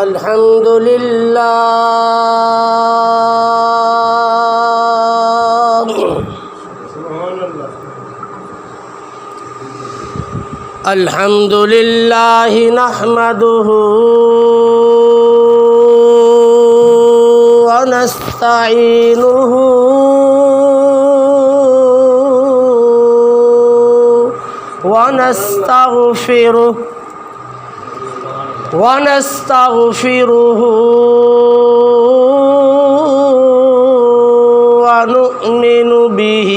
الحمد لله الحمد لله نحمده ونستعينه ونستغفره ونؤمن به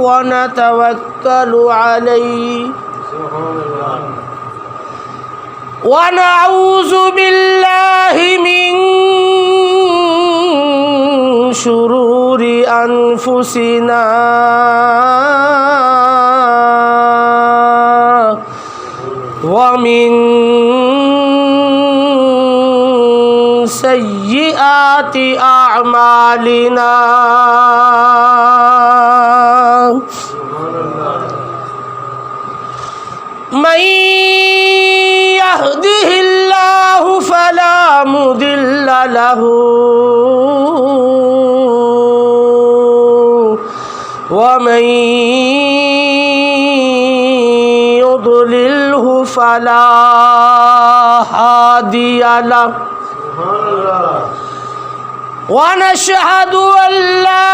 ونتوكل عليه ونعوذ بالله من شرور أنفسنا ومن سيئات أعمالنا من يهده الله فلا مضل له ومن يضلله فلا هادي له ونشهد أن لا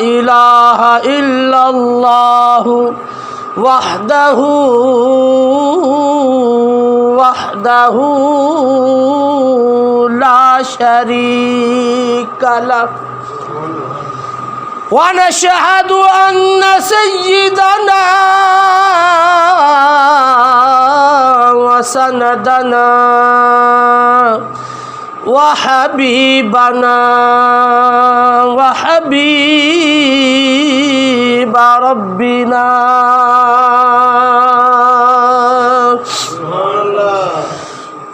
إله إلا الله وحده لا شريك له ونشهد أن سيدنا وسندنا وحبيبنا وحبيب ربنا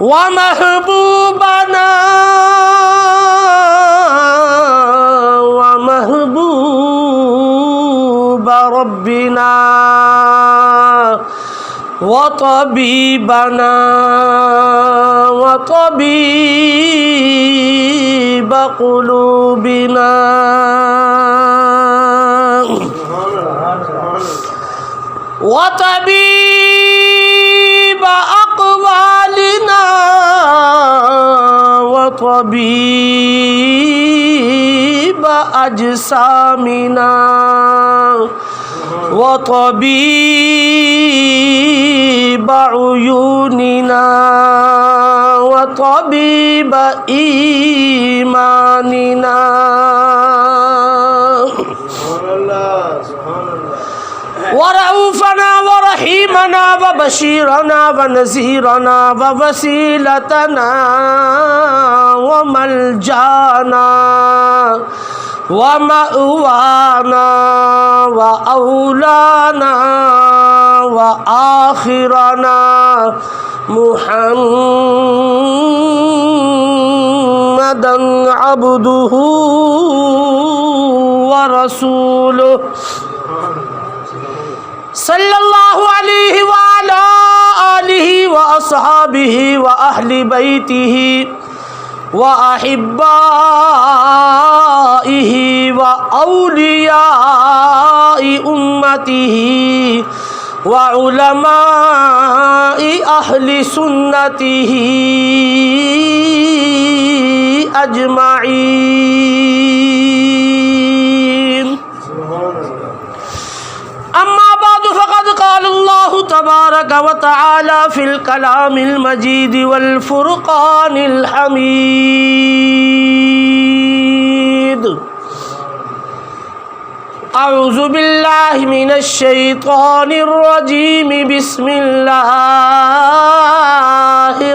ومحبوبنا ومحبوب ربنا وطبيبنا وطبيب قلوبنا وطبيب أقوالنا وطبيب أجسامنا وطبيب عيوننا وطبيب إيماننا ورؤوفنا ورحيمنا وبشيرنا ونذيرنا ووسيلتنا وملجانا ومأوانا وأولانا وآخرنا محمدا عبده ورسوله صلى الله عليه وعلى آله وأصحابه وأهل بيته وأحبائه وأولياء أمته وعلماء أهل سنته أجمعين أما بعد فقد قال الله تبارك وتعالى في الكلام المجيد والفرقان الحميد أعوذ بالله من الشيطان الرجيم بسم الله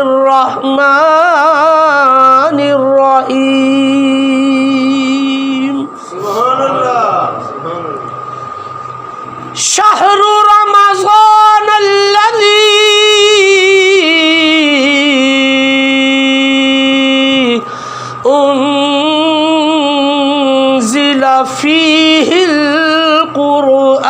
الرحمن الرحيم سبحان الله شهر رمضان الذي أنزل فيه القرآن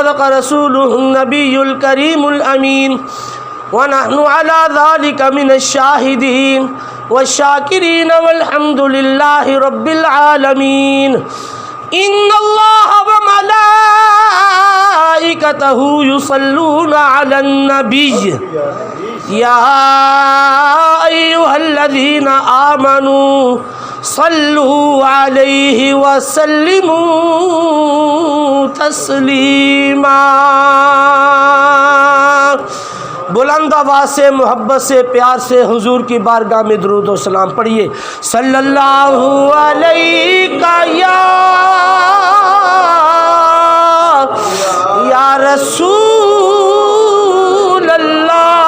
وصدق رسوله النبي الكريم الأمين ونحن على ذلك من الشاهدين والشاكرين والحمد لله رب العالمين. إن الله وملائكته يصلون على النبي يا أيها الذين آمنوا صلوا عليه وسلموا تسلیما. بلند آواز سے محبت سے پیار سے حضور کی بارگاہ میں درود و سلام پڑھیے. صلی اللہ علیہ یا رسول اللہ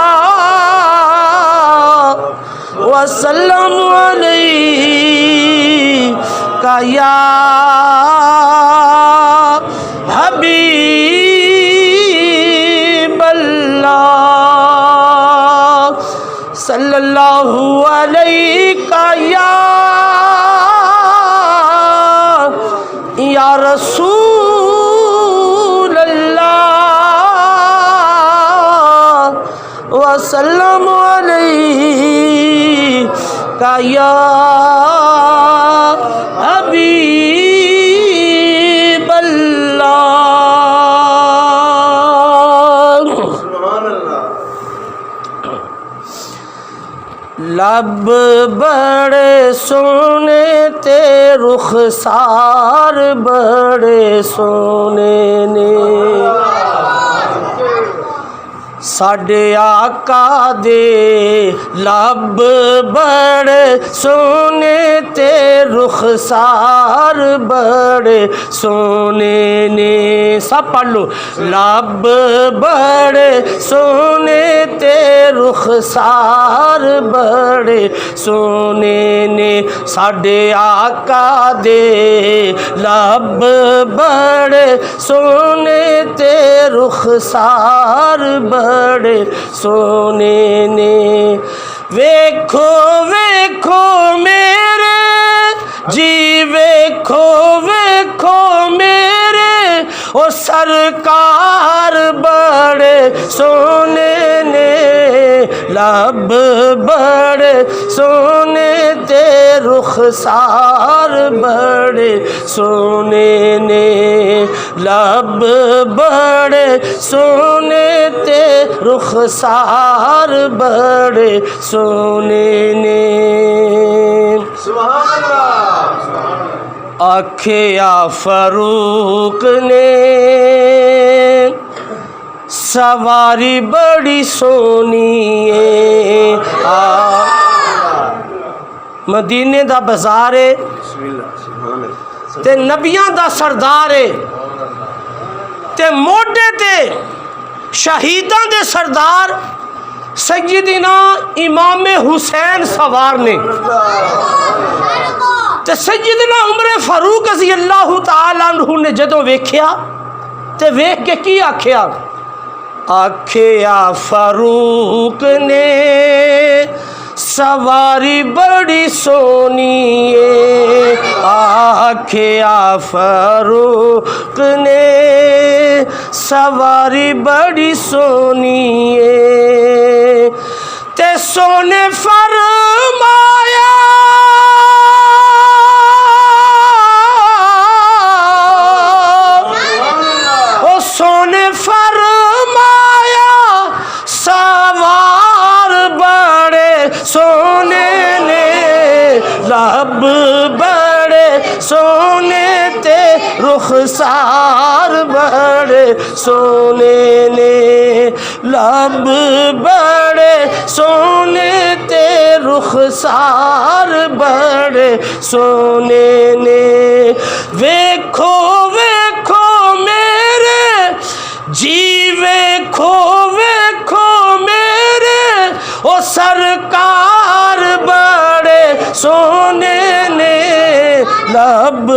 وسلم علیہ یا حبیب اللہ. صلی اللہ علیہ یا رسول اللہ وسلم علیہ یا حبیب اللہ. لب بڑے سونے تے رخسار بڑے سونے نے ساڈے آقا دے. لب بڑے سونے تے رخسار بڑے سونے نے. سب پڑھ لو. لب بڑے سونے تے رخسار بڑے سونے نے ساڈے آقا دے. لب بڑے سونے تے رخسار بڑے سونے نے. ویکھو ویکھو میرے جی ویکھو ویکھو میرے او سرکار بڑے سونے نے. لب بڑے سونے تے رخسار بڑے سونے نے. لب بڑے سونے تے رخسار بڑے سونے نے. سبحان اللہ. آکھیا فاروق نے سواری بڑی سونی ہے. مدینے دا بازار ہے تے نبیاں دا سردار ہے تے موڈے تے شہیداں دے سردار سیدنا امام حسین سوار نے. تے سیدنا عمر فاروق رضی اللہ تعالیٰ عنہ نے جدوں ویکھیا تے ویکھ کے کی آکھیا؟ آکھیا فاروق نے سواری بڑی سونی ہے. آکھیا فاروق نے سواری بڑی سونی ہے. تے سونے فرمایا او سونے فرمایا سوار بڑے سونے نے. لب بڑے سونے تے رخسار بڑے سونے نے. لب بڑے سونے تے رخسار بڑے سونے نے. ویکھو ویکھو میرے جی ویکھو ویکھو میرے او سرکار بڑے سونے نے. لب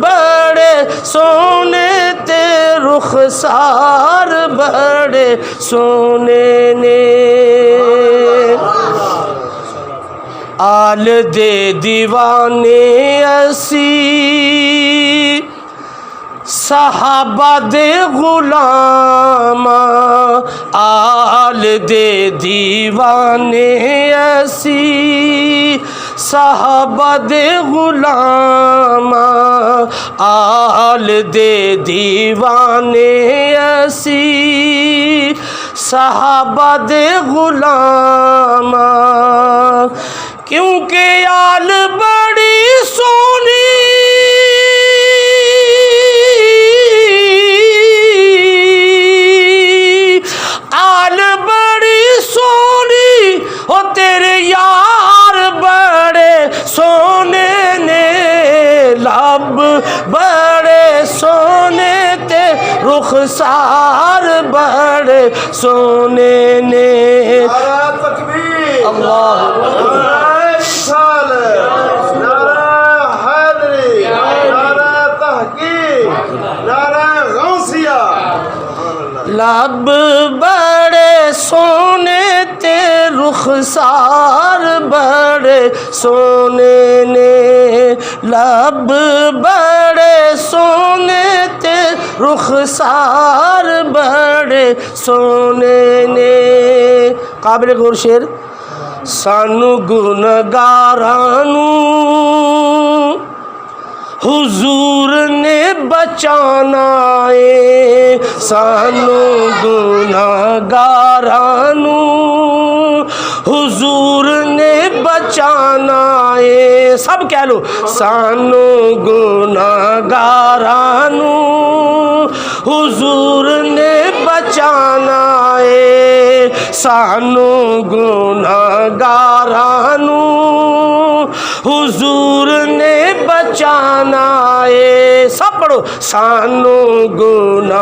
بڑے سونے تے رخسار بڑے سونے نے. آل دے دیوانے اسی صحابہ دے غلام آل دے دیوانے اسی صحابہ دے غلام آل دے دیوانے اسی صحابہ دے غلام کیونکہ آل بڑی سونی آل بڑی سونی ہو تیرے یار بڑے سونے نے لب بڑے سونے تے رخسار بڑے سونے نے اللہ لب بڑے سونے تے رخسار بڑے سونے نے لب بڑے سونے تے رخسار بڑے سونے نے قابل غور شعر سانو گنہگارانوں حضور نے بچانا ہے سانو گنہگارانوں حضور نے بچانا ہے سب کہہ لو سانو گنہگارانوں حضور نے بچانا ہے سانو گنہگارانوں حضور نے بچانا ہے سب پڑھو سانو گنہگارانوں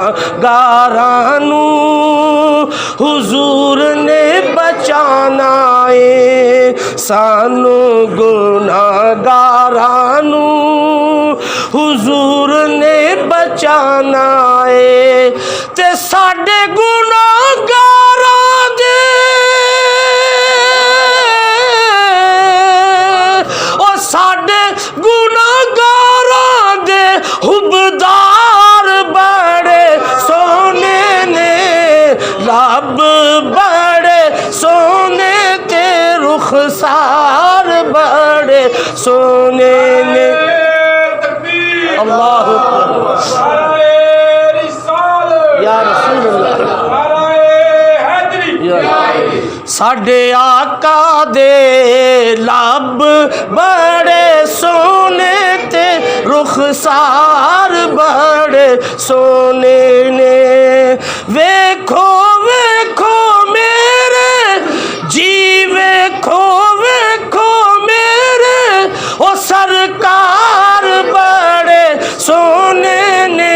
حضور نے بچانا ہے سانو گنہگارانوں حضور نے بچانا ہے تے ساڈے گنہگاراں دے ساڈے گنہگاراں دے حبدار بڑے سونے نے لب بڑے سونے تے رخسار بڑے سونے نے اللہ یا رسول اللہ ساڈے آقا دے لب بڑے سونے تے رخسار بڑے سونے نے ویکھو ویکھو میرے جی ویکھو ویکھو میرے او سرکار بڑے سونے نے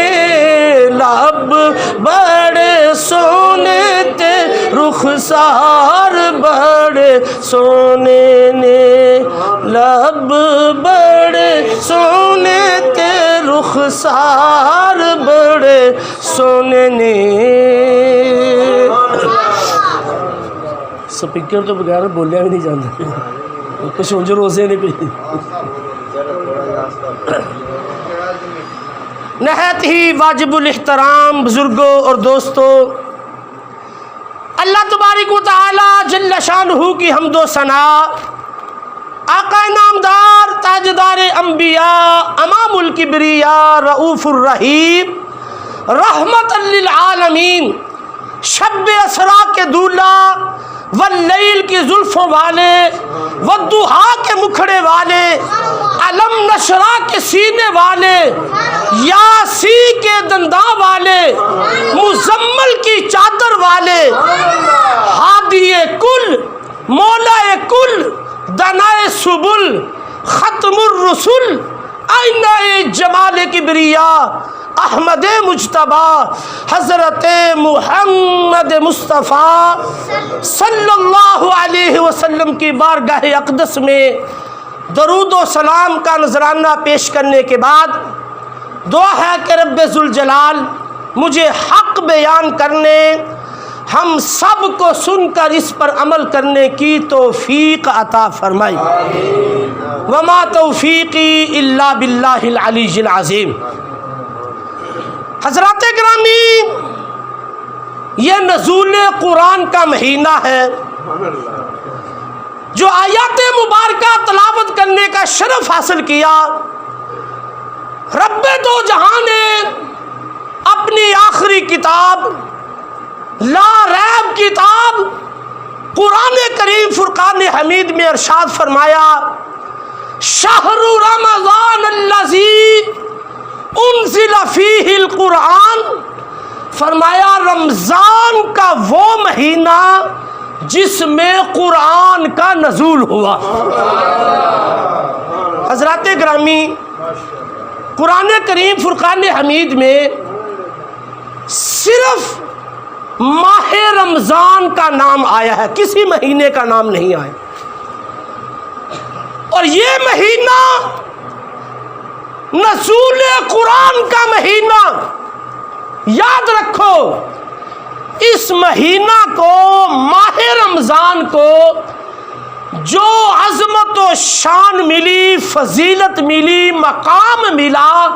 لب بڑے سونے تے رخسار بڑے سونے نے لب بڑے سونے تے رخسار بڑے سونے نے سپیکر تو بغیر بولیا بھی نہیں جاتا کچھ انج روزے نے پہ نہایت ہی واجب الاحترام بزرگوں اور دوستوں اللہ تبارک و تعالی جل شانہ کی حمد و ثنا آقا نامدار تاجدار انبیاء امام الکبریاء رؤوف الرحیم رحمت للعالمین شب اسرا کے دولہ واللیل کی زلفوں والے والضحا کے مکھڑے والے علم نشرہ کے سینے والے یاسی کے دنداں والے مزمل کی چادر والے ہادی کل مولا کل دنائے سبل ختم الرسل آئینہ جمال کبریاء احمد مجتبی حضرت محمد مصطفیٰ صلی اللہ علیہ وسلم کی بارگاہ اقدس میں درود و سلام کا نذرانہ پیش کرنے کے بعد دعا ہے کہ رب ذوالجلال مجھے حق بیان کرنے ہم سب کو سن کر اس پر عمل کرنے کی توفیق عطا فرمائے وما توفیقی الا باللہ العلی العظیم حضرات گرامی، یہ نزول قرآن کا مہینہ ہے جو آیات مبارکہ تلاوت کرنے کا شرف حاصل کیا۔ رب دو جہاں نے اپنی آخری کتاب لا ریب کتاب قرآن کریم فرقان حمید میں ارشاد فرمایا، شہر رمضان الذی انزل فیہ القرآن، فرمایا رمضان کا وہ مہینہ جس میں قرآن کا نزول ہوا۔ حضرات گرامی، قرآن کریم فرقان حمید میں صرف ماہ رمضان کا نام آیا ہے، کسی مہینے کا نام نہیں آیا۔ اور یہ مہینہ نزول قرآن کا مہینہ، یاد رکھو اس مہینہ کو، ماہ رمضان کو جو عظمت و شان ملی، فضیلت ملی، مقام ملا،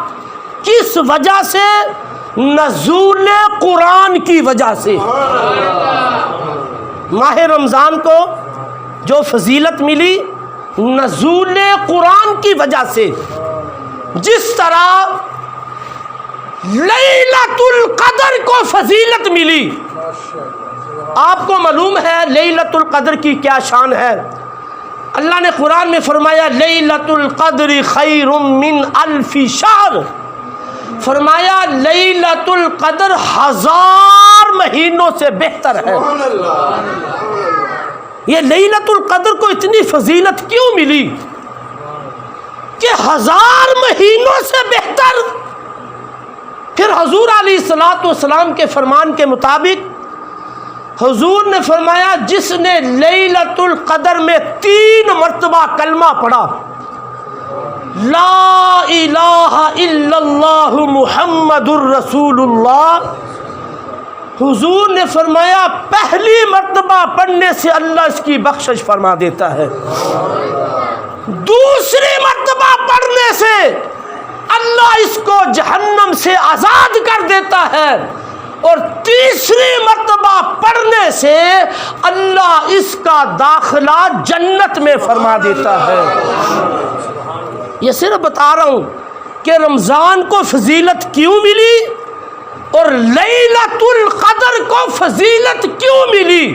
کس وجہ سے؟ نزول قرآن کی وجہ سے۔ ماہ رمضان کو جو فضیلت ملی نزول قرآن کی وجہ سے، جس طرح لیلۃ القدر کو فضیلت ملی۔ آپ کو معلوم ہے لیلۃ القدر کی کیا شان ہے؟ اللہ نے قرآن میں فرمایا لیلۃ القدر خیر من الف شہر، فرمایا لیلۃ القدر 1000 مہینوں سے بہتر ہے۔ یہ لیلۃ القدر کو اتنی فضیلت کیوں ملی کہ 1000 مہینوں سے بہتر؟ پھر حضور علیہ الصلوۃ والسلام کے فرمان کے مطابق حضور نے فرمایا جس نے لیلۃ القدر میں 3 مرتبہ کلمہ پڑھا، لا الہ الا اللہ محمد الرسول اللہ، حضور نے فرمایا پہلی مرتبہ پڑھنے سے اللہ اس کی بخشش فرما دیتا ہے، دوسری مرتبہ پڑھنے سے اللہ اس کو جہنم سے آزاد کر دیتا ہے، اور تیسری مرتبہ پڑھنے سے اللہ اس کا داخلہ جنت میں فرما دیتا ہے۔ یہ صرف بتا رہا ہوں کہ رمضان کو فضیلت کیوں ملی اور لیلۃ القدر کو فضیلت کیوں ملی۔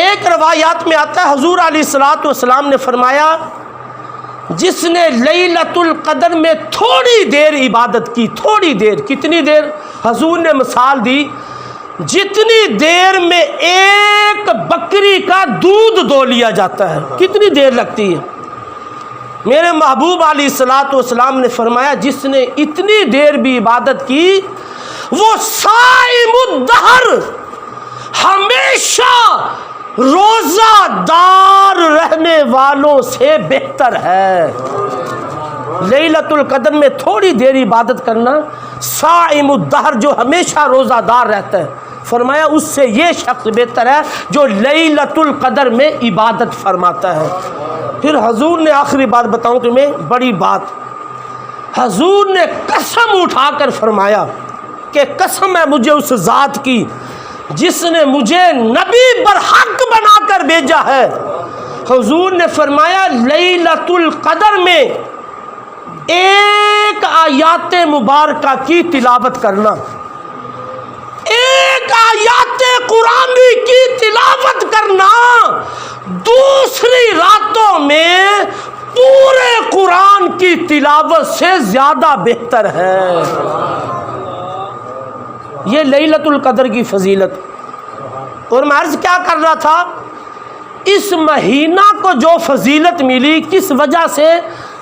ایک روایات میں آتا ہے حضور علیہ الصلوۃ والسلام نے فرمایا جس نے لیلۃ القدر میں تھوڑی دیر عبادت کی، تھوڑی دیر، کتنی دیر؟ حضور نے مثال دی جتنی دیر میں ایک بکری کا دودھ دو لیا جاتا ہے، کتنی دیر لگتی ہے؟ میرے محبوب علیہ الصلوۃ والسلام نے فرمایا جس نے اتنی دیر بھی عبادت کی وہ صائم الدہر، ہمیشہ روزہ دار رہنے والوں سے بہتر ہے۔ لیلۃ القدر میں تھوڑی دیر عبادت کرنا، صائم الدہر جو ہمیشہ روزہ دار رہتا ہے، فرمایا اس سے یہ شخص بہتر ہے جو لیلۃ القدر میں عبادت فرماتا ہے۔ پھر حضور نے آخری بات بتاؤں تمہیں، بڑی بات، حضور نے قسم اٹھا کر فرمایا کہ قسم ہے مجھے اس ذات کی جس نے مجھے نبی برحق بنا کر بھیجا ہے، حضور نے فرمایا لیلۃ القدر میں ایک آیات مبارکہ کی تلاوت کرنا، ایک آیات قرآنی کی تلاوت کرنا دوسری راتوں میں پورے قرآن کی تلاوت سے زیادہ بہتر ہے۔ یہ لیلۃ القدر کی فضیلت۔ اور میں عرض کیا کر رہا تھا، اس مہینہ کو جو فضیلت ملی کس وجہ سے؟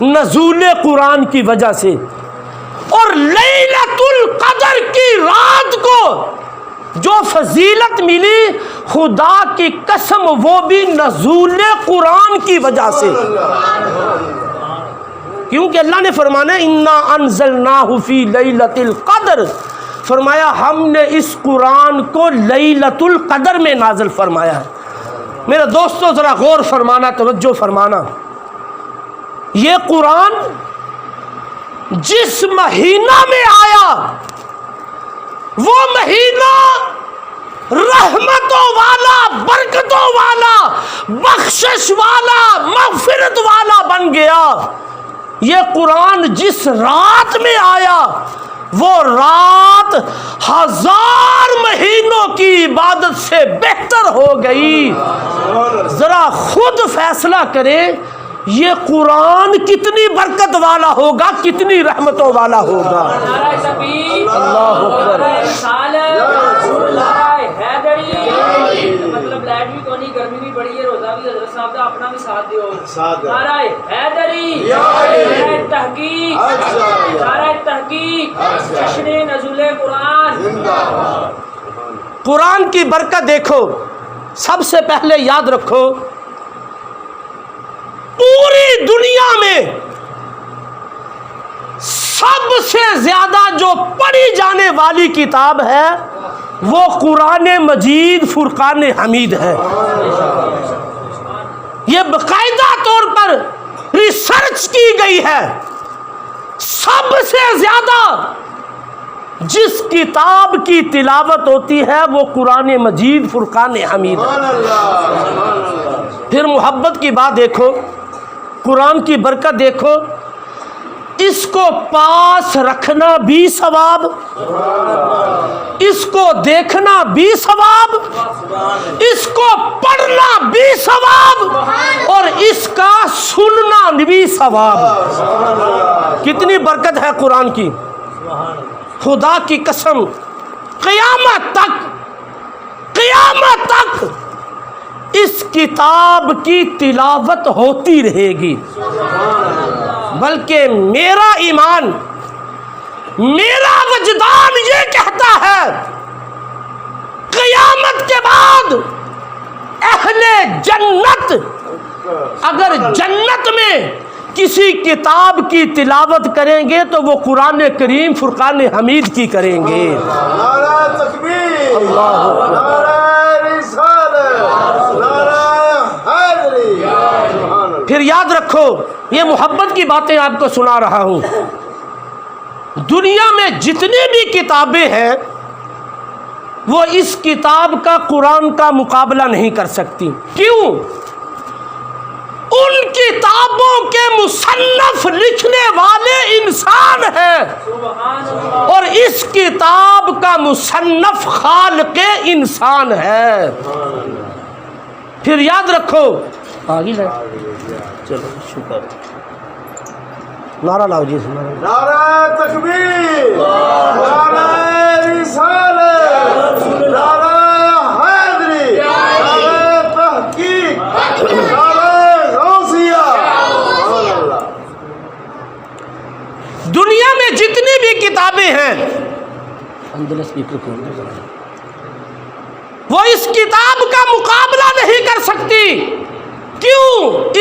نزول قرآن کی وجہ سے۔ اور لیلۃ القدر کی رات کو جو فضیلت ملی، خدا کی قسم وہ بھی نزول قرآن کی وجہ سے، کیونکہ اللہ نے فرمانا انا انزلناہ فی لیلۃ القدر، فرمایا ہم نے اس قرآن کو لیلۃ القدر میں نازل فرمایا ہے۔ میرے دوستو ذرا غور فرمانا، توجہ فرمانا، یہ قرآن جس مہینہ میں آیا وہ مہینہ رحمتوں والا، برکتوں والا، بخشش والا، مغفرت والا بن گیا۔ یہ قرآن جس رات میں آیا وہ رات 1000 مہینوں کی عبادت سے بہتر ہو گئی۔ ذرا خود فیصلہ کریں یہ قرآن کتنی برکت والا ہوگا، کتنی رحمتوں والا ہوگا۔ اللہ اکبر۔ مطلب لائٹ بھی کونی، گرمی بھی بڑی ہے، روزہ بھی حضرت صاحب کا اپنا بھی ساتھ دیو۔ نعرہ حیدری، نعرہ تحقیق، نعرہ تحقیق، جشن نزول قرآن۔ قرآن کی برکت دیکھو، سب سے پہلے یاد رکھو پوری دنیا میں سب سے زیادہ جو پڑھی جانے والی کتاب ہے وہ قرآن مجید فرقان حمید ہے۔ یہ باقاعدہ طور پر ریسرچ کی گئی ہے، سب سے زیادہ جس کتاب کی تلاوت ہوتی ہے وہ قرآن مجید فرقان حمید ہے۔ پھر محبت کی بات دیکھو، قرآن کی برکت دیکھو، اس کو پاس رکھنا بھی ثواب، اس کو دیکھنا بھی ثواب، اس کو پڑھنا بھی ثواب، اور اس کا سننا بھی ثواب۔ کتنی برکت ہے قرآن کی، خدا کی قسم قیامت تک اس کتاب کی تلاوت ہوتی رہے گی۔ بلکہ میرا ایمان، میرا وجدان یہ کہتا ہے قیامت کے بعد اہل جنت اگر جنت میں کسی کتاب کی تلاوت کریں گے تو وہ قرآن کریم فرقان حمید کی کریں گے۔ نعرہ تکبیر، اللہ اکبر۔ نعرہ رسالت، نعرہ حیدری۔ پھر یاد رکھو، یہ محبت کی باتیں آپ کو سنا رہا ہوں، دنیا میں جتنی بھی کتابیں ہیں وہ اس کتاب کا قرآن کا مقابلہ نہیں کر سکتی۔ کیوں؟ ان کتابوں کے مصنف لکھنے والے انسان ہیں اور اس کتاب کا مصنف خالق انسان ہے۔ پھر یاد رکھو، آگے چلو شکر، نعرہ لاؤ جی، نعرہ تکبیر، نعرہ رسالت، نعرہ حیدری، نعرہ تحقیق، نعرہ غوثیہ۔ دنیا میں جتنی بھی کتابیں ہیں وہ اس کتاب کا مقابلہ نہیں کر سکتی۔ کیوں؟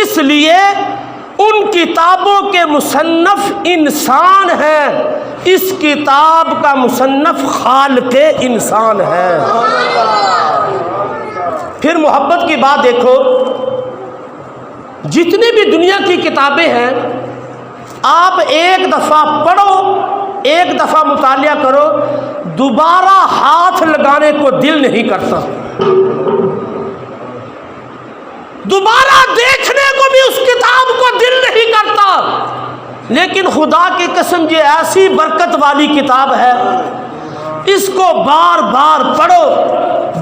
اس لیے ان کتابوں کے مصنف انسان ہیں، اس کتاب کا مصنف خالق انسان ہے۔ پھر محبت کی بات دیکھو، جتنی بھی دنیا کی کتابیں ہیں آپ ایک دفعہ پڑھو، ایک دفعہ مطالعہ کرو، دوبارہ ہاتھ لگانے کو دل نہیں کرتا، دوبارہ دیکھنے کو بھی اس کتاب کو دل نہیں کرتا۔ لیکن خدا کی قسم یہ ایسی برکت والی کتاب ہے، اس کو بار بار پڑھو،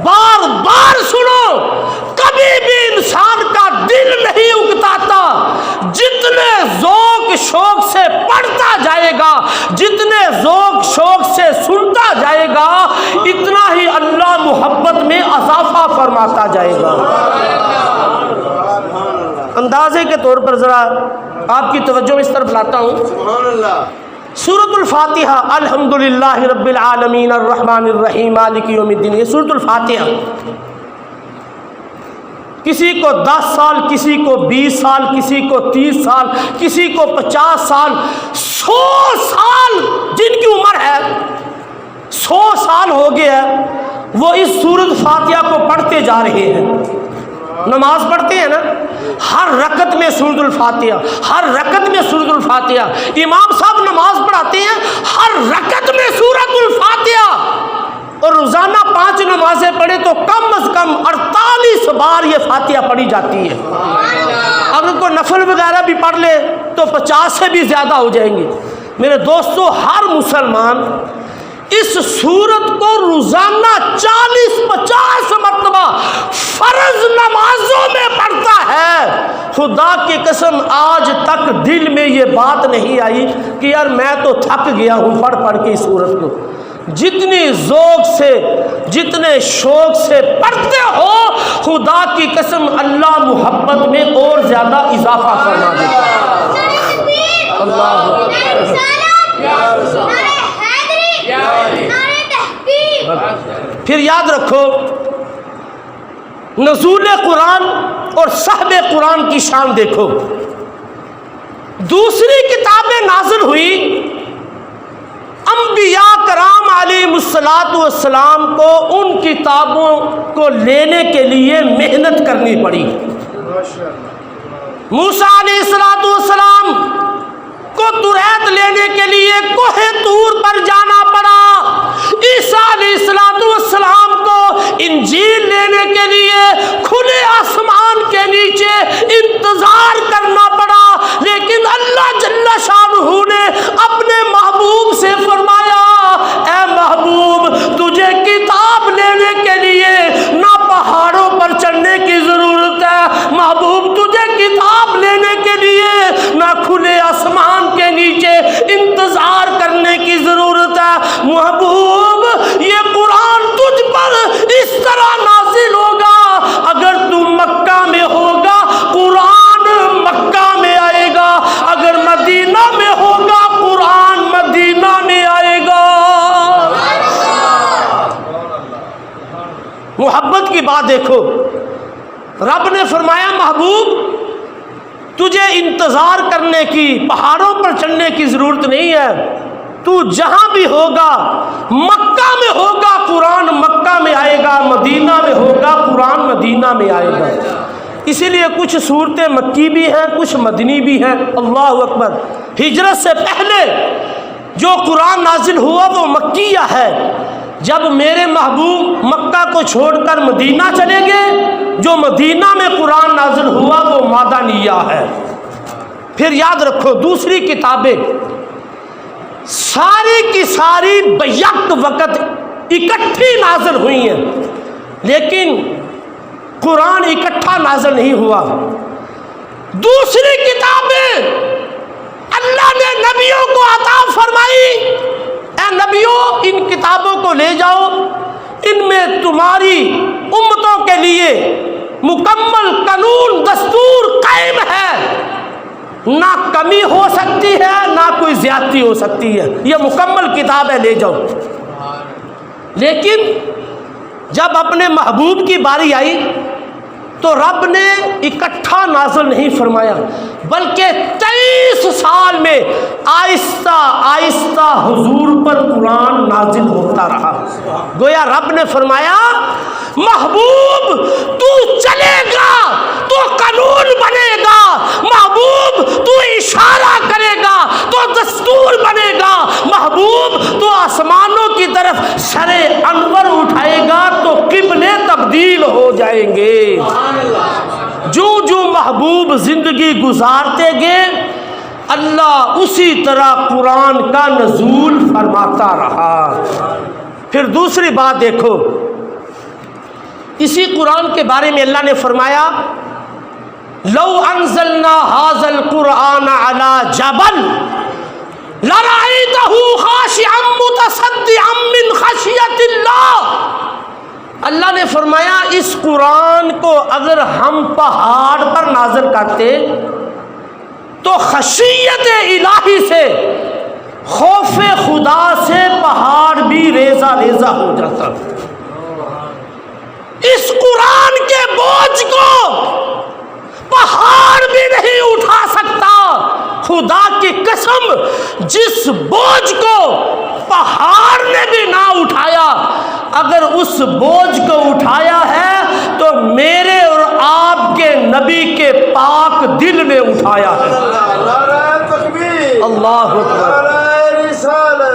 بار بار سنو، کبھی بھی انسان کا دل نہیں اکتاتا۔ جتنے ذوق شوق سے پڑھتا جائے گا، جتنے ذوق شوق سے سنتا جائے گا، اتنا ہی اللہ محبت میں اضافہ فرماتا جائے گا۔ اندازے کے طور پر ذرا آپ کی توجہ اس طرف لاتا ہوں، سبحان اللہ۔ سورۃ الفاتحہ، الحمدللہ رب العالمین الرحمن الرحیم مالک یوم الدین، یہ سورۃ الفاتحہ کسی کو 10 سال، کسی کو 20 سال، کسی کو 30 سال، کسی کو 50 سال، 100 سال جن کی عمر ہے، 100 سال ہو گیا ہے، وہ اس سورۃ فاتحہ کو پڑھتے جا رہے ہیں۔ نماز پڑھتے ہیں نا، ہر رکعت میں سورۃ الفاتحہ، ہر رکعت میں سورۃ الفاتحہ۔ امام صاحب نماز پڑھاتے ہیں ہر رکعت میں سورۃ الفاتحہ، اور روزانہ 5 نمازیں پڑھے تو کم از کم 48 بار یہ فاتحہ پڑھی جاتی ہے۔ اگر کوئی نفل وغیرہ بھی پڑھ لے تو 50 سے بھی زیادہ ہو جائیں گے۔ میرے دوستو، ہر مسلمان اس سورت کو روزانہ 40-50 مرتبہ فرض نمازوں میں پڑھتا ہے۔ خدا کی قسم آج تک دل میں یہ بات نہیں آئی کہ یار میں تو تھک گیا ہوں پڑھ پڑھ کے اس سورت کو۔ جتنی ذوق سے، جتنے شوق سے پڑھتے ہو، خدا کی قسم اللہ محبت میں اور زیادہ اضافہ فرما دیتا ہے۔ پھر یاد رکھو، نزول قرآن اور صحب قرآن کی شان دیکھو۔ دوسری کتابیں نازل ہوئی، انبیاء کرام علیہ السلام کو ان کتابوں کو لینے کے لیے محنت کرنی پڑی۔ موسیٰ علیہ السلام کو تورات لینے کے لیے کوہ طور پر جانا پڑا۔ عیسیٰ علیہ السلام کو انجیل لینے کے لیے کھلے آسمان کے نیچے انتظار کرنا پڑا، لیکن اللہ جل شانہ نے اپنے محبوب سے فرمایا، اے محبوب، تجھے کتاب لینے کے لیے نہ پہاڑوں پر چڑھنے کی ضرورت ہے، محبوب تجھے کتاب لینے کے لیے نہ کھلے آسمان کے نیچے انتظار کرنے کی ضرورت ہے۔ محبوب، یہ قرآن تجھ پر اس طرح نازل ہوگا، اگر تو مکہ میں ہوگا قرآن مکہ میں آئے گا، اگر مدینہ میں ہوگا قرآن مدینہ میں آئے گا۔ محبت کی بات دیکھو، رب نے فرمایا محبوب تجھے انتظار کرنے کی، پہاڑوں پر چڑھنے کی ضرورت نہیں ہے، تو جہاں بھی ہوگا، مکہ میں ہوگا قرآن مکہ میں آئے گا، مدینہ میں ہوگا قرآن مدینہ میں آئے گا۔ اسی لیے کچھ صورتیں مکی بھی ہیں، کچھ مدنی بھی ہیں۔ اللہ اکبر۔ ہجرت سے پہلے جو قرآن نازل ہوا وہ مکیہ ہے، جب میرے محبوب مکہ کو چھوڑ کر مدینہ چلے گئے، جو مدینہ میں قرآن نازل ہوا وہ مدنیہ ہے۔ پھر یاد رکھو، دوسری کتابیں ساری کی ساری بیک وقت اکٹھی نازل ہوئی ہیں، لیکن قرآن اکٹھا نازل نہیں ہوا۔ دوسری کتابیں اللہ نے نبیوں کو عطا فرمائی، اے نبیوں ان کتابوں کو لے جاؤ، ان میں تمہاری امتوں کے لیے مکمل قانون دستور قائم ہے، نہ کمی ہو سکتی ہے نہ کوئی زیادتی ہو سکتی ہے، یہ مکمل کتاب ہے، لے جاؤ۔ لیکن جب اپنے محبوب کی باری آئی تو رب نے اکٹھا نازل نہیں فرمایا، بلکہ 23 سال میں آہستہ آہستہ حضور پر قرآن نازل ہوتا رہا۔ گویا رب نے فرمایا محبوب تو چلے گا تو قانون بنے گا، محبوب تو اشارہ کرے گا تو دستور بنے گا، محبوب تو آسمانوں کی طرف سر انور اٹھائے گا تو قبلے تبدیل ہو جائیں گے۔ جو جو محبوب زندگی گزارتے گئے اللہ اسی طرح قرآن کا نزول فرماتا رہا۔ پھر دوسری بات دیکھو، اسی قرآن کے بارے میں اللہ نے فرمایا لو انزلنا هذا القرآن على جبل لرأيته خاشعا متصدعا من خشیۃ اللہ۔ اللہ نے فرمایا اس قرآن کو اگر ہم پہاڑ پر نازل کرتے تو خشیت الہی سے، خوف خدا سے پہاڑ بھی ریزہ ریزہ ہو جاتا۔ اس قرآن کے بوجھ کو پہاڑ بھی نہیں اٹھا سکتا۔ خدا کی قسم، جس بوجھ کو پہاڑ نے بھی نہ اٹھایا، اگر اس بوجھ کو اٹھایا ہے تو میرے اور آپ کے نبی کے پاک دل نے اٹھایا ہے۔ اللہ اکبر۔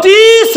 30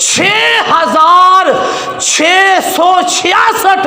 6666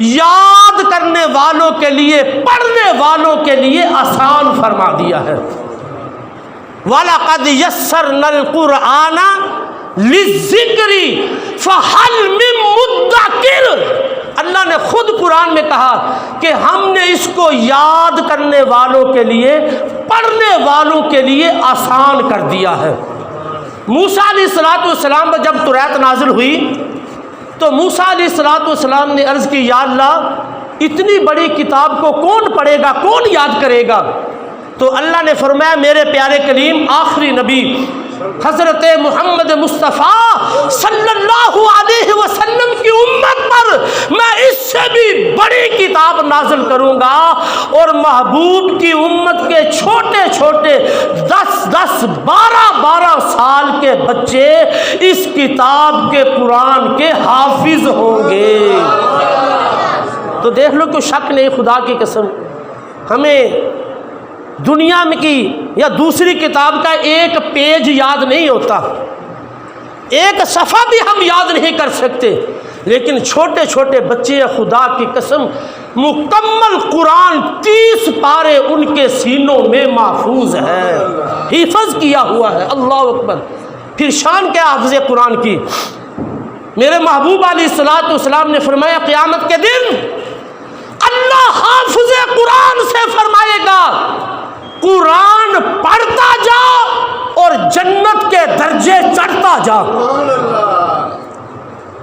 یاد کرنے والوں کے لیے، پڑھنے والوں کے لیے آسان فرما دیا ہے۔ وَلَقَدْ يَسَّرْنَا الْقُرْآنَ لِلذِّكْرِ فَهَلْ مِن مُدَّكِرٍ۔ اللہ نے خود قرآن میں کہا کہ ہم نے اس کو یاد کرنے والوں کے لیے، پڑھنے والوں کے لیے آسان کر دیا ہے۔ موسیٰ علیہ السلام پر جب توریت نازل ہوئی تو موسیٰ علیہ السلام نے عرض کی، یا اللہ اتنی بڑی کتاب کو کون پڑھے گا، کون یاد کرے گا؟ تو اللہ نے فرمایا میرے پیارے کلیم آخری نبی حضرت محمد مصطفیٰ صلی اللہ علیہ وسلم کی امت پر میں اس سے بھی بڑی کتاب نازل کروں گا، اور محبوب کی امت کے چھوٹے چھوٹے 10 12 سال کے بچے اس کتاب کے قرآن کے حافظ ہوں گے۔ تو دیکھ لو، کوئی شک نہیں، خدا کی قسم ہمیں دنیا میں کی یا دوسری کتاب کا ایک پیج یاد نہیں ہوتا، ایک صفحہ بھی ہم یاد نہیں کر سکتے، لیکن چھوٹے چھوٹے بچے خدا کی قسم مکمل قرآن 30 پارے ان کے سینوں میں محفوظ ہے، حفظ کیا ہوا ہے۔ اللہ اکبر۔ پھر شان کیا حافظ قرآن کی؟ میرے محبوب علیہ السلام نے فرمایا قیامت کے دن اللہ حافظ قرآن سے فرمائے گا قرآن پڑھتا جا اور جنت کے درجے چڑھتا جا۔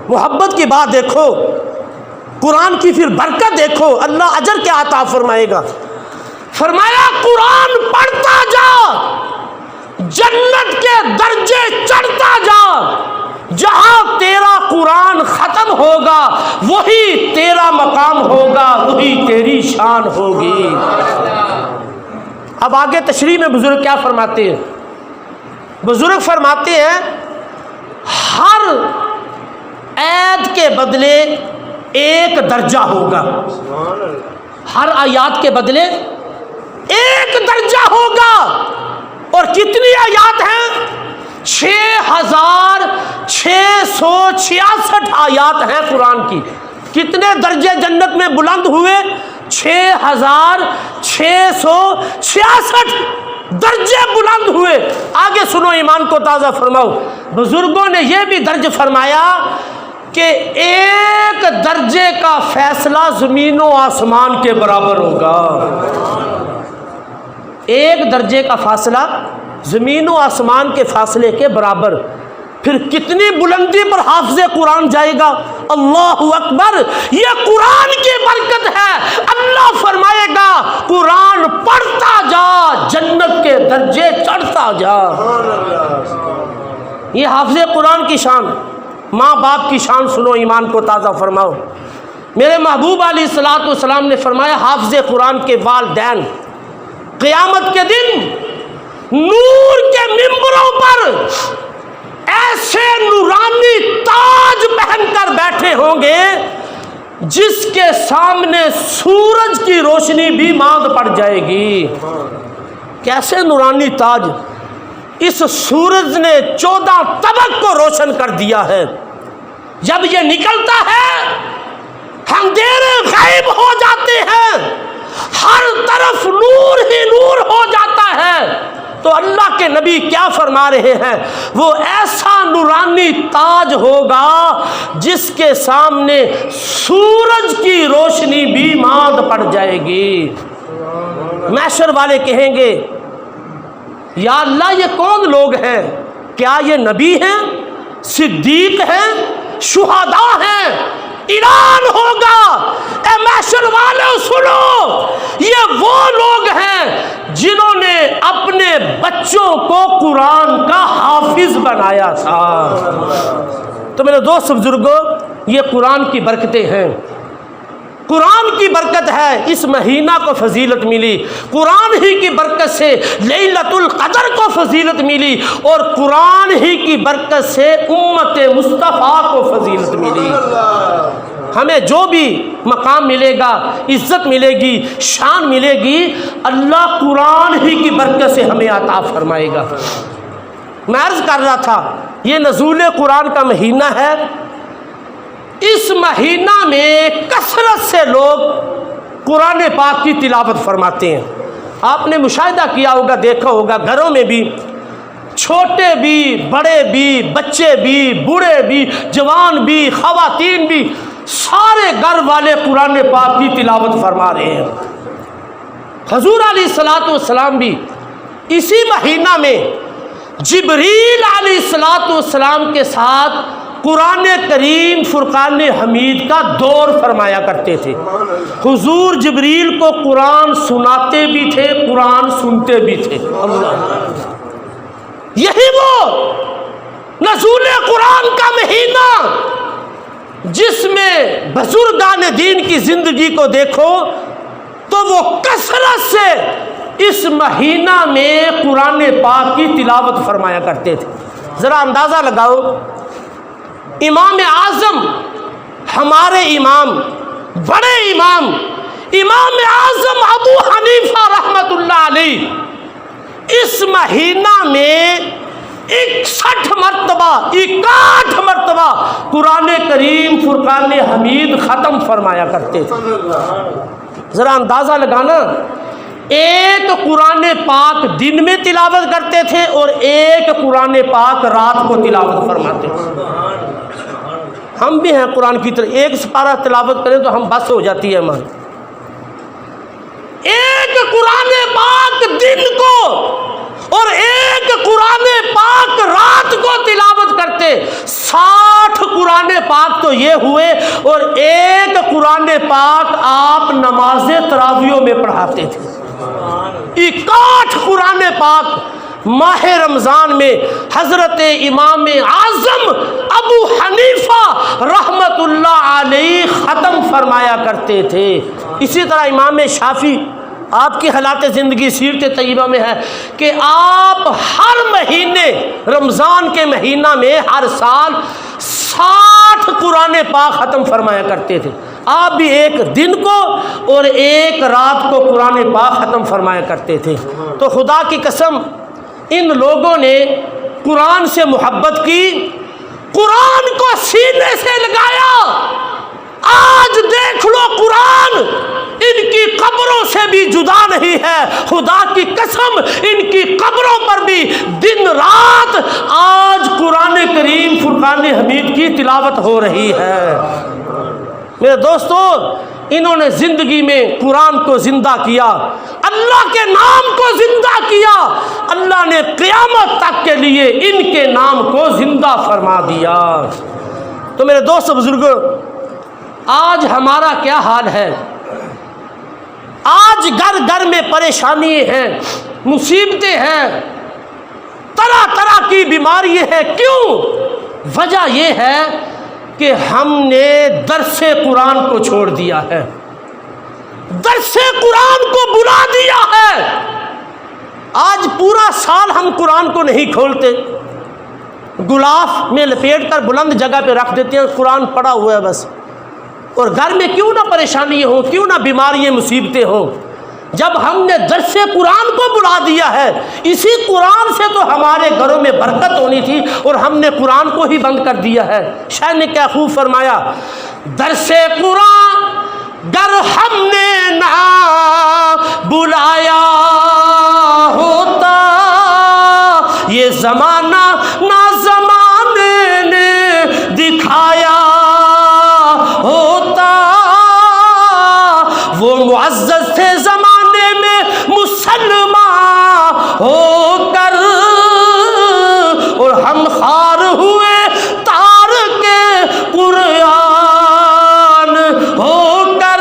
محبت کی بات دیکھو، قرآن کی پھر برکت دیکھو، اللہ اجر کیا عطا فرمائے گا۔ فرمایا قرآن پڑھتا جا، جنت کے درجے چڑھتا جا، جہاں تیرا قرآن ختم ہوگا وہی تیرا مقام ہوگا، وہی تیری شان ہوگی۔ اب آگے تشریح میں بزرگ کیا فرماتے ہیں؟ بزرگ فرماتے ہیں ہر عید کے بدلے ایک درجہ ہوگا، ہر آیات کے بدلے ایک درجہ ہوگا۔ اور کتنی آیات ہیں؟ 6666 آیات ہیں قرآن کی۔ کتنے درجے جنت میں بلند ہوئے؟ 6666 درجے بلند ہوئے۔ آگے سنو، ایمان کو تازہ فرماؤ۔ بزرگوں نے یہ بھی درج فرمایا کہ ایک درجے کا فیصلہ زمین و آسمان کے برابر ہوگا۔ ایک درجے کا فاصلہ زمین و آسمان کے فاصلے کے برابر۔ پھر کتنی بلندی پر حافظ قرآن جائے گا۔ اللہ اکبر، یہ قرآن کی برکت ہے۔ اللہ فرمائے گا قرآن پڑھتا جا، جنت کے درجے چڑھتا جا۔ یہ حافظ قرآن کی شان، ماں باپ کی شان سنو، ایمان کو تازہ فرماؤ۔ میرے محبوب علیہ السلام نے فرمایا حافظ قرآن کے والدین قیامت کے دن نور کے ممبروں پر ایسے نورانی تاج پہن کر بیٹھے ہوں گے جس کے سامنے سورج کی روشنی بھی ماند پڑ جائے گی۔ کیسے نورانی تاج؟ اس سورج نے 14 طبق کو روشن کر دیا ہے۔ جب یہ نکلتا ہے اندھیرے غائب ہو جاتے ہیں، ہر طرف نور ہی نور ہو جاتا ہے۔ تو اللہ کے نبی کیا فرما رہے ہیں؟ وہ ایسا نورانی تاج ہوگا جس کے سامنے سورج کی روشنی بھی ماند پڑ جائے گی۔ محشر والے کہیں گے یا اللہ یہ کون لوگ ہیں؟ کیا یہ نبی ہیں، صدیق ہیں، شہداء ہیں؟ اعلان ہوگا اے محشر والے سنو، یہ وہ لوگ ہیں جنہوں نے اپنے بچوں کو قرآن کا حافظ بنایا تھا۔ تو میرے دوست بزرگوں، یہ قرآن کی برکتیں ہیں، قرآن کی برکت ہے۔ اس مہینہ کو فضیلت ملی، قرآن ہی کی برکت سے لیلۃ القدر کو فضیلت ملی، اور قرآن ہی کی برکت سے امت مصطفیٰ کو فضیلت ملی۔ ہمیں جو بھی مقام ملے گا، عزت ملے گی، شان ملے گی، اللہ قرآن ہی کی برکت سے ہمیں عطا فرمائے گا۔ میں عرض کر رہا تھا یہ نزول قرآن کا مہینہ ہے، اس مہینہ میں کثرت سے لوگ قرآن پاک کی تلاوت فرماتے ہیں۔ آپ نے مشاہدہ کیا ہوگا، دیکھا ہوگا، گھروں میں بھی چھوٹے بھی بڑے بھی بچے بھی بوڑھے بھی جوان بھی خواتین بھی سارے گھر والے قرآن پاک کی تلاوت فرما رہے ہیں۔ حضور علیہ الصلوۃ والسلام بھی اسی مہینہ میں جبریل علیہ الصلوۃ والسلام کے ساتھ قرآن کریم فرقان حمید کا دور فرمایا کرتے تھے۔ حضور جبریل کو قرآن سناتے بھی تھے، قرآن سنتے بھی تھے۔ اللہ، یہی وہ نزول قرآن کا مہینہ جس میں بزرگان دین کی زندگی کو دیکھو تو وہ کثرت سے اس مہینہ میں قرآن پاک کی تلاوت فرمایا کرتے تھے۔ ذرا اندازہ لگاؤ، امام اعظم، ہمارے امام، بڑے امام، امام اعظم ابو حنیفہ رحمت اللہ علیہ اس مہینہ میں 61 مرتبہ 61 مرتبہ قرآن کریم فرقان حمید ختم فرمایا کرتے تھے۔ ذرا اندازہ لگانا، ایک قرآن پاک دن میں تلاوت کرتے تھے اور ایک قرآن پاک رات کو تلاوت فرماتے تھے۔ ہم بھی ہیں قرآن کی طرح، ایک سپارہ تلاوت کریں تو ہم بس ہو جاتی ہے ہماری۔ ایک قرآن پاک دن کو اور ایک قرآن پاک رات کو تلاوت کرتے، 60 قرآن پاک تو یہ ہوئے، اور ایک قرآن پاک آپ نماز تراویح میں پڑھاتے تھے۔ 61 قرآن پاک ماہ رمضان میں حضرت امام اعظم ابو حنیفہ رحمت اللہ علیہ ختم فرمایا کرتے تھے۔ اسی طرح امام شافعی، آپ کی حالات زندگی سیرت طیبہ میں ہے کہ آپ ہر مہینے رمضان کے مہینہ میں ہر سال 60 قرآن پاک ختم فرمایا کرتے تھے۔ آپ بھی ایک دن کو اور ایک رات کو قرآن پاک ختم فرمایا کرتے تھے۔ تو خدا کی قسم، ان لوگوں نے قرآن سے محبت کی، قرآن کو سینے سے لگایا۔ آج دیکھ لو، قرآن ان کی قبروں سے بھی جدا نہیں ہے۔ خدا کی قسم، ان کی قبروں پر بھی دن رات آج قرآن کریم فرقان حمید کی تلاوت ہو رہی ہے۔ میرے دوستو، انہوں نے زندگی میں قرآن کو زندہ کیا، اللہ کے نام کو زندہ کیا، اللہ نے قیامت تک کے لیے ان کے نام کو زندہ فرما دیا۔ تو میرے دوست بزرگوں، آج ہمارا کیا حال ہے؟ آج گھر گھر میں پریشانی ہیں، مصیبتیں ہیں، طرح طرح کی بیماری ہے۔ کیوں؟ وجہ یہ ہے کہ ہم نے درس قرآن کو چھوڑ دیا ہے، درس قرآن کو بلا دیا ہے۔ آج پورا سال ہم قرآن کو نہیں کھولتے، غلاف میں لپیٹ کر بلند جگہ پہ رکھ دیتے ہیں، قرآن پڑا ہوا ہے بس۔ اور گھر میں کیوں نہ پریشانی ہو، کیوں نہ بیماریاں مصیبتیں ہوں، جب ہم نے درس قرآن کو بلا دیا ہے۔ اسی قرآن سے تو ہمارے گھروں میں برکت ہونی تھی، اور ہم نے قرآن کو ہی بند کر دیا ہے۔ شاعر نے کیا خوب فرمایا، درس قرآن گر ہم نے نہ بلایا ہوتا، یہ زمانہ نہ زمانے نے دکھایا ہوتا، وہ معزز تھے زمانے میں مسلمان ہو کر، اور ہم خار ہوئے تار کے قرآن ہو کر۔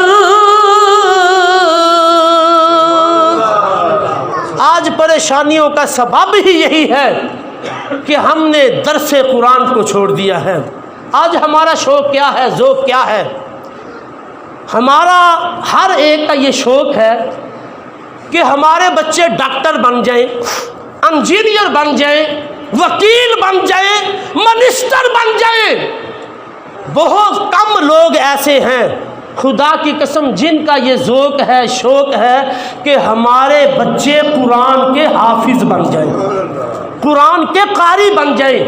آج پریشانیوں کا سبب ہی یہی ہے کہ ہم نے درس قرآن کو چھوڑ دیا ہے۔ آج ہمارا شوق کیا ہے، ذوق کیا ہے؟ ہمارا ہر ایک کا یہ شوق ہے کہ ہمارے بچے ڈاکٹر بن جائیں، انجینئر بن جائیں، وکیل بن جائیں، منسٹر بن جائیں۔ بہت کم لوگ ایسے ہیں خدا کی قسم جن کا یہ ذوق ہے، شوق ہے کہ ہمارے بچے قرآن کے حافظ بن جائیں، قرآن کے قاری بن جائیں،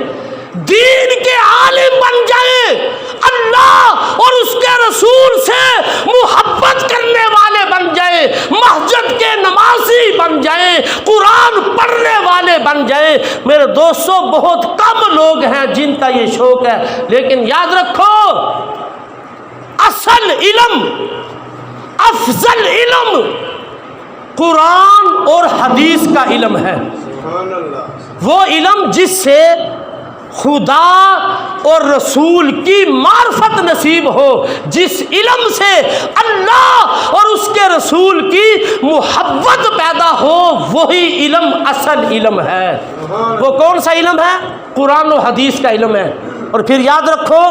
دین کے عالم بن جائیں، اللہ جائیں, مسجد کے نمازی بن جائیں, قرآن پڑھنے والے بن جائیں. میرے دوستوں, بہت کم لوگ ہیں جن کا یہ شوق ہے, لیکن یاد رکھو اصل علم, افضل علم قرآن اور حدیث کا علم ہے. وہ علم جس سے خدا اور رسول کی معرفت نصیب ہو, جس علم سے اللہ اور اس کے رسول کی محبت پیدا ہو, وہی علم اصل علم ہے. وہ کون سا علم ہے؟ قرآن و حدیث کا علم ہے. اور پھر یاد رکھو,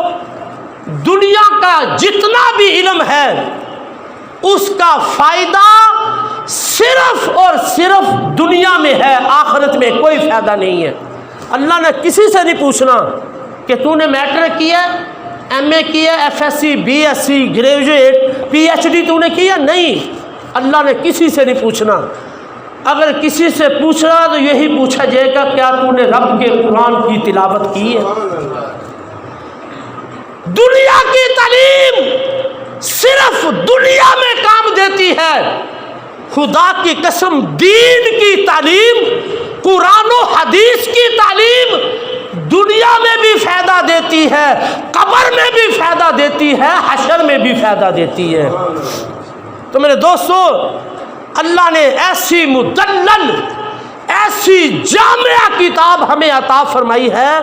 دنیا کا جتنا بھی علم ہے اس کا فائدہ صرف اور صرف دنیا میں ہے, آخرت میں کوئی فائدہ نہیں ہے. اللہ نے کسی سے نہیں پوچھنا کہ تو نے میٹرک کیا, ایم اے کیا, F S C, B S C, graduate, P H D تو نے کیا, نہیں. اللہ نے کسی سے نہیں پوچھنا. اگر کسی سے پوچھنا تو یہی پوچھا جائے گا کیا تو نے رب کے قرآن کی تلاوت کی ہے. دنیا کی تعلیم صرف دنیا میں کام دیتی ہے. خدا کی قسم, دین کی تعلیم, قرآن و حدیث کی تعلیم دنیا میں بھی فائدہ دیتی ہے, قبر میں بھی فائدہ دیتی ہے, حشر میں بھی فائدہ دیتی ہے. تو میرے دوستو, اللہ نے ایسی مدلل, ایسی جامع کتاب ہمیں عطا فرمائی ہے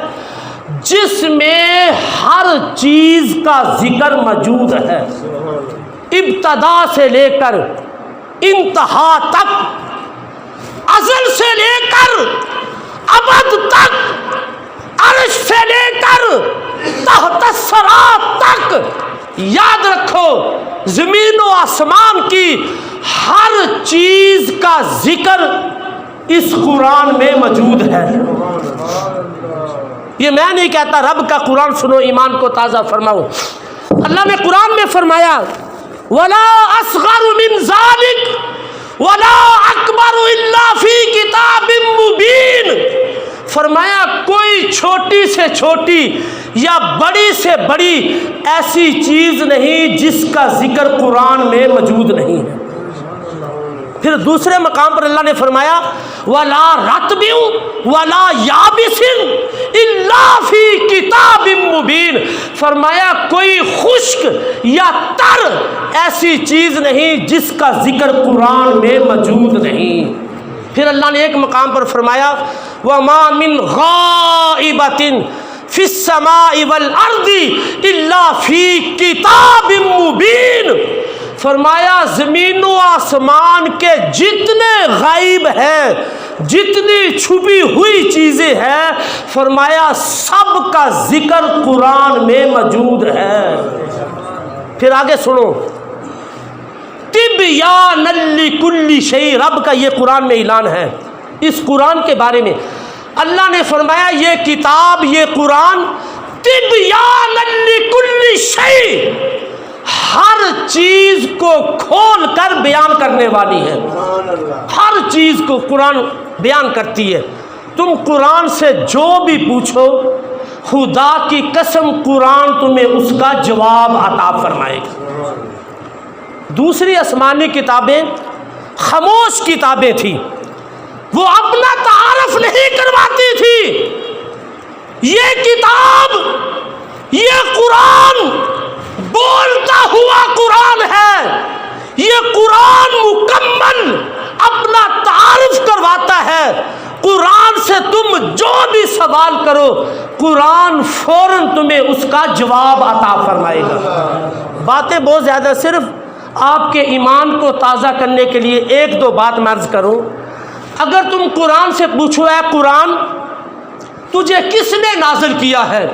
جس میں ہر چیز کا ذکر موجود ہے, ابتدا سے لے کر انتہا تک, ازل سے لے کر ابد تک, عرش سے لے کر تحت الثری تک. یاد رکھو, زمین و آسمان کی ہر چیز کا ذکر اس قرآن میں موجود ہے. یہ میں نہیں کہتا, رب کا قرآن سنو, ایمان کو تازہ فرماؤ. اللہ نے قرآن میں فرمایا وَلَا أَصْغَرُ مِنْ ذَلِكَ وَلَا أَكْبَرُ إِلَّا فِي كِتَابٍ مُبِينٍ. فرمایا کوئی چھوٹی سے چھوٹی یا بڑی سے بڑی ایسی چیز نہیں جس کا ذکر قرآن میں موجود نہیں ہے. پھر دوسرے مقام پر اللہ نے فرمایا وَلَا رَطْبٍ وَلَا يَابِسٍ إِلَّا فِي كِتَابٍ مُبِينٍ. فرمایا کوئی خشک یا تر ایسی چیز نہیں جس کا ذکر قرآن میں موجود نہیں. پھر اللہ نے ایک مقام پر فرمایا وَمَا مِنْ غَائِبَةٍ فِي السَّمَاءِ وَالْأَرْضِ إِلَّا فِي كِتَابٍ مُبِينٍ. فرمایا زمین و آسمان کے جتنے غائب ہیں, جتنی چھپی ہوئی چیزیں ہیں, فرمایا سب کا ذکر قرآن میں موجود ہے. پھر آگے سنو, تبیانا لکل شیء, رب کا یہ قرآن میں اعلان ہے. اس قرآن کے بارے میں اللہ نے فرمایا یہ کتاب, یہ قرآن تبیانا لکل شیء, ہر چیز کو کھول کر بیان کرنے والی ہے. ہر چیز کو قرآن بیان کرتی ہے. تم قرآن سے جو بھی پوچھو, خدا کی قسم قرآن تمہیں اس کا جواب عطا فرمائے گا. دوسری آسمانی کتابیں خاموش کتابیں تھیں, وہ اپنا تعارف نہیں کرواتی تھی. یہ کتاب, یہ قرآن بولتا ہوا قرآن ہے. یہ قرآن مکمل اپنا تعارف کرواتا ہے. قرآن سے تم جو بھی سوال کرو, قرآن فوراً تمہیں اس کا جواب عطا فرمائے گا. باتیں بہت زیادہ, صرف آپ کے ایمان کو تازہ کرنے کے لیے ایک دو بات میں عرض کروں. اگر تم قرآن سے پوچھو اے قرآن تجھے کس نے نازل کیا ہے,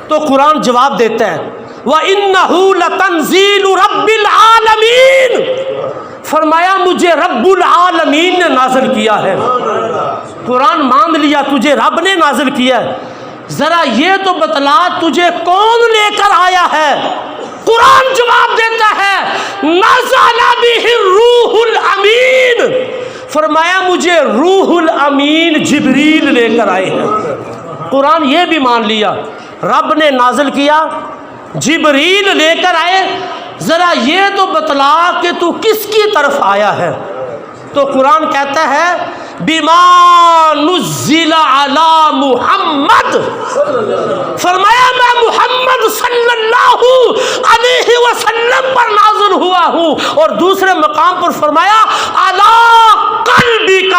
تو قرآن جواب دیتا ہے وَإِنَّهُ لَتَنزِيلُ رَبِّ الْعَالَمِينَ. فرمایا مجھے رب العالمین نے نازل کیا ہے. قرآن مان لیا تجھے رب نے نازل کیا ہے. ذرا یہ تو بتلا تجھے کون لے کر آیا ہے. قرآن جواب دیتا ہے نزل بہ الروح الامین. فرمایا مجھے روح الامین جبریل لے کر آئے ہیں. قرآن یہ بھی مان لیا رب نے نازل کیا, جبریل لے کر آئے. ذرا یہ تو بتلا کہ تو کس کی طرف آیا ہے؟ تو قرآن کہتا ہے بما نزل علی محمد، فرمایا میں محمد صلی اللہ علیہ وسلم پر نازل ہوا ہوں، اور دوسرے مقام پر فرمایا علی قلبک،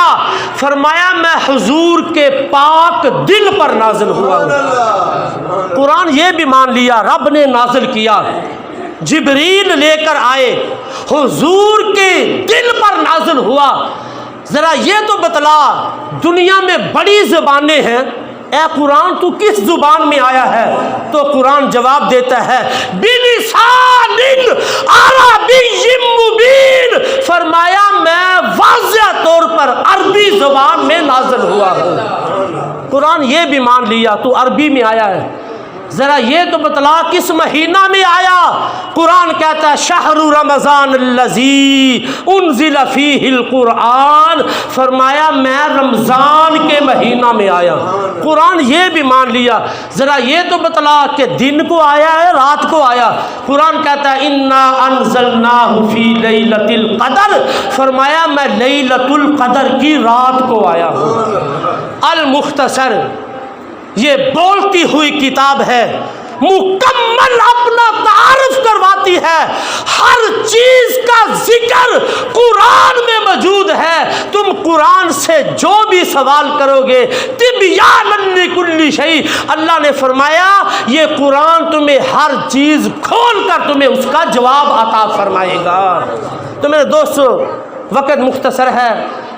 فرمایا میں حضور کے پاک دل پر نازل ہوا ہوں۔ قرآن یہ بھی مان لیا رب نے نازل کیا، جبریل لے کر آئے، حضور کے دل پر نازل ہوا۔ ذرا یہ تو بتلا دنیا میں بڑی زبانیں ہیں، اے قرآن تو کس زبان میں آیا ہے؟ تو قرآن جواب دیتا ہے بلسان عربی مبین، فرمایا میں واضح طور پر عربی زبان میں نازل ہوا ہوں۔ قرآن یہ بھی مان لیا تو عربی میں آیا ہے، ذرا یہ تو بتلا کس مہینہ میں آیا؟ قرآن کہتا ہے شہر رمضان الذی انزل فیہ القرآن، فرمایا میں رمضان کے مہینہ میں آیا۔ قرآن یہ بھی مان لیا، ذرا یہ تو بتلا کہ دن کو آیا ہے رات کو آیا؟ قرآن کہتا ہے انا انزلناہ فی لیلۃ القدر، فرمایا میں لیلۃ القدر کی رات کو آیا ہوں۔ المختصر یہ بولتی ہوئی کتاب ہے، مکمل اپنا تعارف کرواتی ہے، ہر چیز کا ذکر قرآن میں موجود ہے۔ تم قرآن سے جو بھی سوال کرو گے تبیانا لکل شیء، اللہ نے فرمایا یہ قرآن تمہیں ہر چیز کھول کر تمہیں اس کا جواب عطا فرمائے گا۔ تو میرے دوستو وقت مختصر ہے،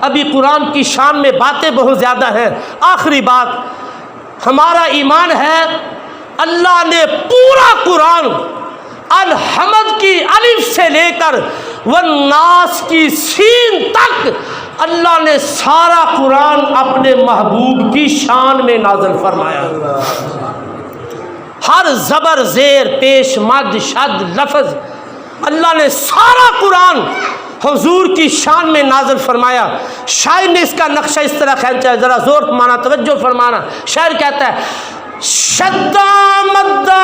ابھی قرآن کی شان میں باتیں بہت زیادہ ہیں۔ آخری بات، ہمارا ایمان ہے اللہ نے پورا قرآن الحمد کی الف سے لے کر والناس کی سین تک اللہ نے سارا قرآن اپنے محبوب کی شان میں نازل فرمایا۔ ہر زبر زیر پیش مد شد لفظ اللہ نے سارا قرآن حضور کی شان میں نازل فرمایا۔ شاعر نے اس کا نقشہ اس طرح کھینچا ہے، ذرا زور مانا توجہ فرمانا۔ شاعر کہتا ہے شدہ مدہ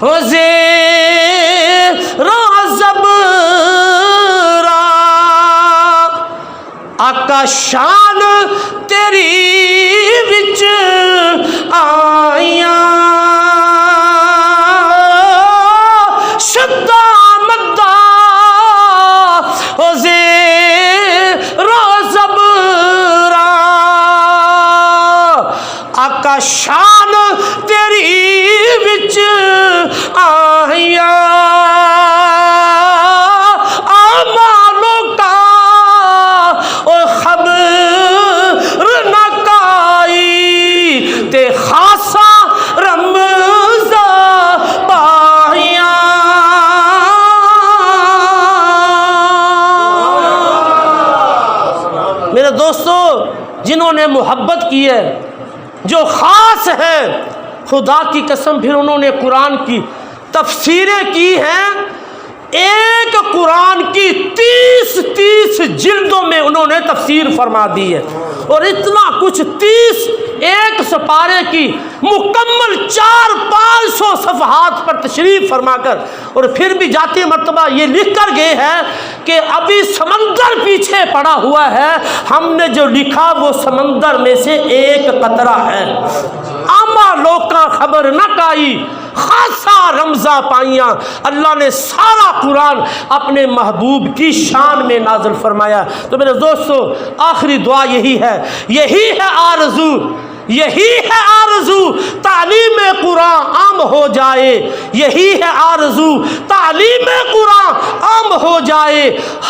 ہو زیر زبرا آقا شان تیری وچ آئیاں، شدہ مدہ ہو زیر زبرا آقا شان تیری وچ آئیاں، آمالوں کا او خبر نہ کائی تے خاصا رمضان پائیاں۔ میرے دوستو جنہوں نے محبت کی ہے، جو خاص ہے، خدا کی قسم پھر انہوں نے قرآن کی تفسیریں کی ہیں، ایک قرآن کی 30 جلدوں میں انہوں نے تفسیر فرما دی ہے، اور اتنا کچھ 30 ایک سپارے کی مکمل 400-500 صفحات پر تشریف فرما کر، اور پھر بھی جاتی مرتبہ یہ لکھ کر گئے ہیں کہ ابھی سمندر پیچھے پڑا ہوا ہے، ہم نے جو لکھا وہ سمندر میں سے ایک قطرہ ہے۔ آما لوکاں خبر نہ کائی خاصا رمضاں پائیاں، اللہ نے سارا قرآن اپنے محبوب کی شان میں نازل فرمایا۔ تو میرے دوستو آخری دعا یہی ہے آرزو، یہی ہے آرزو تعلیم قرآن عام ہو جائے، یہی ہے آرزو تعلیم قرآن عام ہو جائے،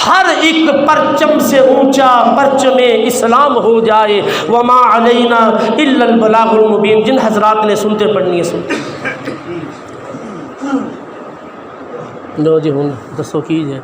ہر ایک پرچم سے اونچا پرچم اسلام ہو جائے۔ وما علینا الا البلاغ المبین۔ جن حضرات نے سنتے پڑھنی ہے سنتے لو جی ہوں دسو کیجئے۔